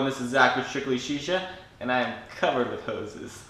everyone, this is Zach with StrictlyShisha, and I am covered with hoses.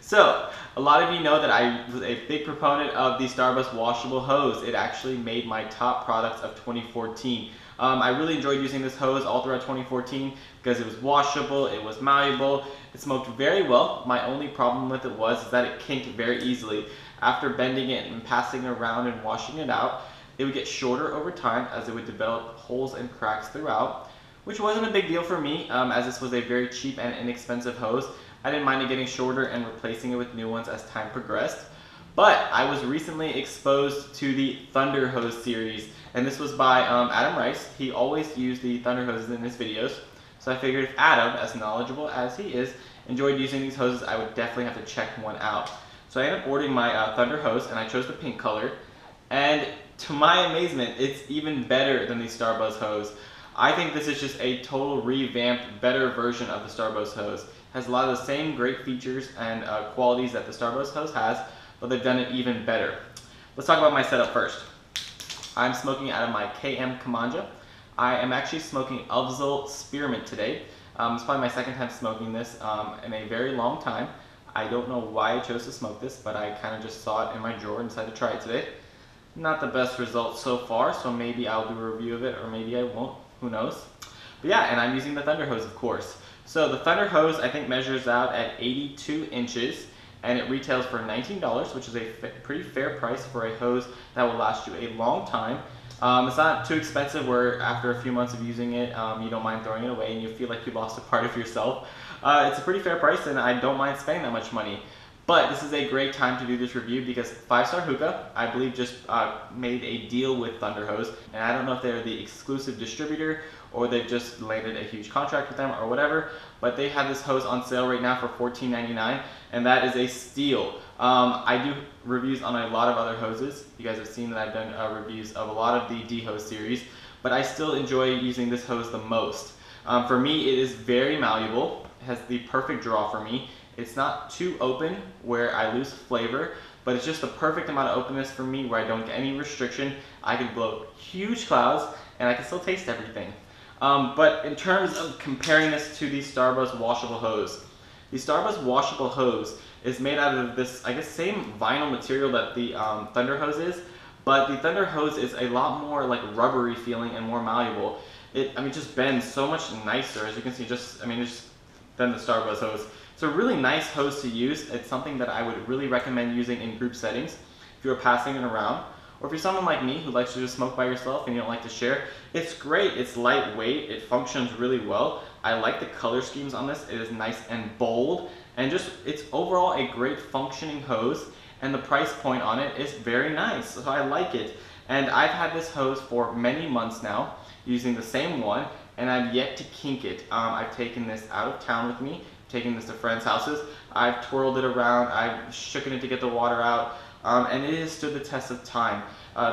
So, a lot of you know that I was a big proponent of the Starburst washable hose. It actually made my top products of 2014. I really enjoyed using this hose all throughout 2014 because it was washable, it was malleable, it smoked very well. My only problem with it was that it kinked very easily. After bending it and passing it around and washing it out, it would get shorter over time as it would develop holes and cracks throughout, which wasn't a big deal for me as this was a very cheap and inexpensive hose. I didn't mind it getting shorter and replacing it with new ones as time progressed. But I was recently exposed to the Thunder Hose series, and this was by Adam Rice. He always used the Thunder hoses in his videos, so I figured if Adam, as knowledgeable as he is, enjoyed using these hoses, I would definitely have to check one out. So I ended up ordering my Thunder hose, and I chose the pink color, and to my amazement, it's even better than the Starburst hose. I think this is just a total revamped, better version of the Starburst hose. It has a lot of the same great features and qualities that the Starburst hose has, but they've done it even better. Let's talk about my setup first. I'm smoking out of my KM Kamanja. I am actually smoking Uvzel Spearmint today. It's probably my second time smoking this in a very long time. I don't know why I chose to smoke this, but I kind of just saw it in my drawer and decided to try it today. Not the best results so far, so maybe I'll do a review of it, or maybe I won't, who knows. But yeah, and I'm using the Thunder hose, of course. So the Thunder hose, I think, measures out at 82 inches, and it retails for $19, which is a pretty fair price for a hose that will last you a long time. It's not too expensive where after a few months of using it, you don't mind throwing it away and you feel like you lost a part of yourself. It's a pretty fair price, and I don't mind spending that much money. But this is a great time to do this review because 5-Star Hookah, I believe, just made a deal with Thunder Hose, and I don't know if they're the exclusive distributor or they've just landed a huge contract with them or whatever, but they have this hose on sale right now for $14.99, and that is a steal. I do reviews on a lot of other hoses. You guys have seen that I've done reviews of a lot of the D-Hose series, but I still enjoy using this hose the most. For me, it is very malleable. It has the perfect draw for me. It's not too open where I lose flavor, but it's just the perfect amount of openness for me where I don't get any restriction. I can blow huge clouds and I can still taste everything. But in terms of comparing this to the Starburst washable hose, the Starburst washable hose is made out of this, I guess, same vinyl material that the Thunder hose is, but the Thunder hose is a lot more like rubbery feeling and more malleable. It just bends so much nicer, as you can see, just than the Starburst hose. It's a really nice hose to use. It's something that I would really recommend using in group settings if you're passing it around. Or if you're someone like me who likes to just smoke by yourself and you don't like to share, it's great. It's lightweight. It functions really well. I like the color schemes on this. It is nice and bold, and it's overall a great functioning hose, and the price point on it is very nice, so I like it. And I've had this hose for many months now using the same one, and I've yet to kink it. I've taken this out of town with me, taking this to friends' houses. I've twirled it around, I've shooken it to get the water out, and it has stood the test of time.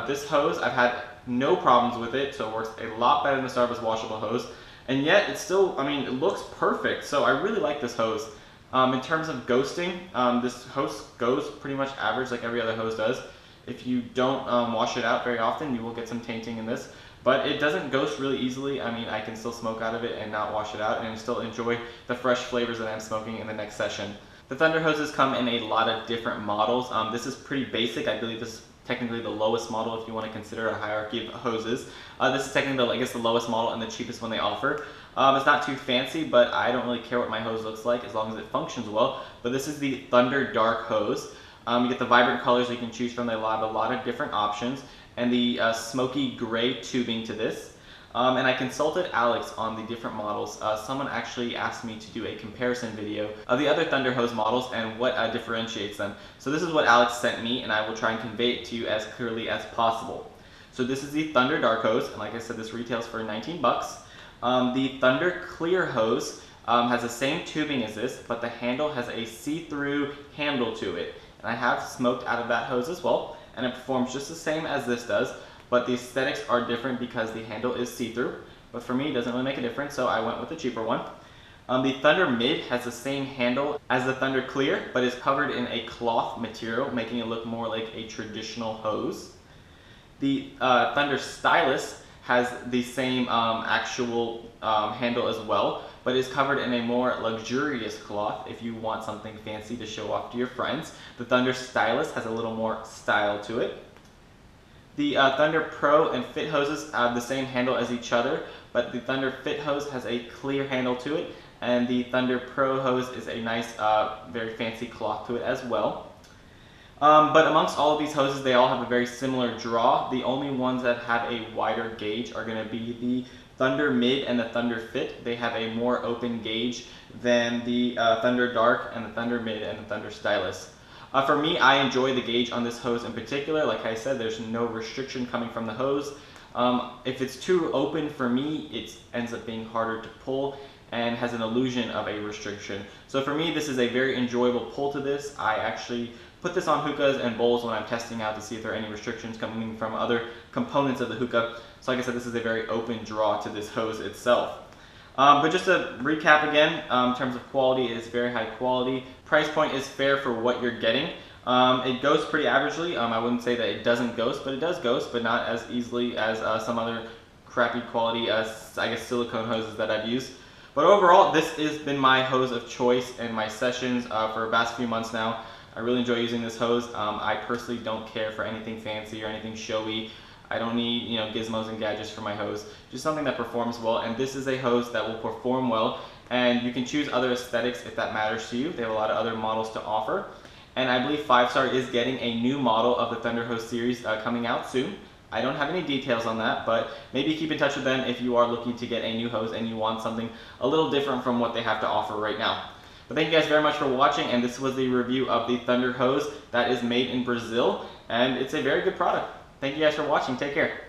This hose, I've had no problems with it, so it works a lot better than the Starburst washable hose, and yet it's still, it looks perfect, so I really like this hose. In terms of ghosting, this hose goes pretty much average like every other hose does. If you don't wash it out very often, you will get some tainting in this. But it doesn't ghost really easily. I can still smoke out of it and not wash it out and still enjoy the fresh flavors that I'm smoking in the next session. The Thunder hoses come in a lot of different models. This is pretty basic. I believe this is technically the lowest model if you want to consider a hierarchy of hoses. This is technically, the lowest model and the cheapest one they offer. It's not too fancy, but I don't really care what my hose looks like as long as it functions well. But this is the Thunder Dark hose. You get the vibrant colors you can choose from. They have a lot of different options, and the smoky gray tubing to this. And I consulted Alex on the different models. Someone actually asked me to do a comparison video of the other Thunder hose models and what differentiates them. So this is what Alex sent me, and I will try and convey it to you as clearly as possible. So this is the Thunder Dark hose, and like I said, this retails for 19 bucks. The Thunder Clear hose has the same tubing as this, but the handle has a see-through handle to it. And I have smoked out of that hose as well, and it performs just the same as this does, but the aesthetics are different because the handle is see-through. But for me, it doesn't really make a difference, so I went with the cheaper one. The Thunder Mid has the same handle as the Thunder Clear, but is covered in a cloth material, making it look more like a traditional hose. The Thunder Stylus has the same actual handle as well, but is covered in a more luxurious cloth if you want something fancy to show off to your friends. The Thunder Stylus has a little more style to it. The Thunder Pro and Fit hoses have the same handle as each other, but the Thunder Fit hose has a clear handle to it, and the Thunder Pro hose is a nice, very fancy cloth to it as well. But amongst all of these hoses, they all have a very similar draw. The only ones that have a wider gauge are going to be the Thunder Mid and the Thunder Fit. They have a more open gauge than the Thunder Dark and the Thunder Mid and the Thunder Stylus. For me, I enjoy the gauge on this hose in particular. Like I said, there's no restriction coming from the hose. If it's too open for me, it ends up being harder to pull and has an illusion of a restriction. So for me, this is a very enjoyable pull to this. I actually put this on hookahs and bowls when I'm testing out to see if there are any restrictions coming from other components of the hookah. So like I said, this is a very open draw to this hose itself. But just to recap again, in terms of quality, it is very high quality. Price point is fair for what you're getting. It ghosts pretty averagely. I wouldn't say that it doesn't ghost, but it does ghost, but not as easily as some other crappy quality, I guess, silicone hoses that I've used. But overall, this has been my hose of choice in my sessions for the past few months now. I really enjoy using this hose. I personally don't care for anything fancy or anything showy. I don't need, gizmos and gadgets for my hose. Just something that performs well, and this is a hose that will perform well, and you can choose other aesthetics if that matters to you. They have a lot of other models to offer, and I believe 5-Star is getting a new model of the Thunder Hose series coming out soon. I don't have any details on that, but maybe keep in touch with them if you are looking to get a new hose and you want something a little different from what they have to offer right now. But thank you guys very much for watching, and this was the review of the Thunder Hose that is made in Brazil, and it's a very good product. Thank you guys for watching. Take care.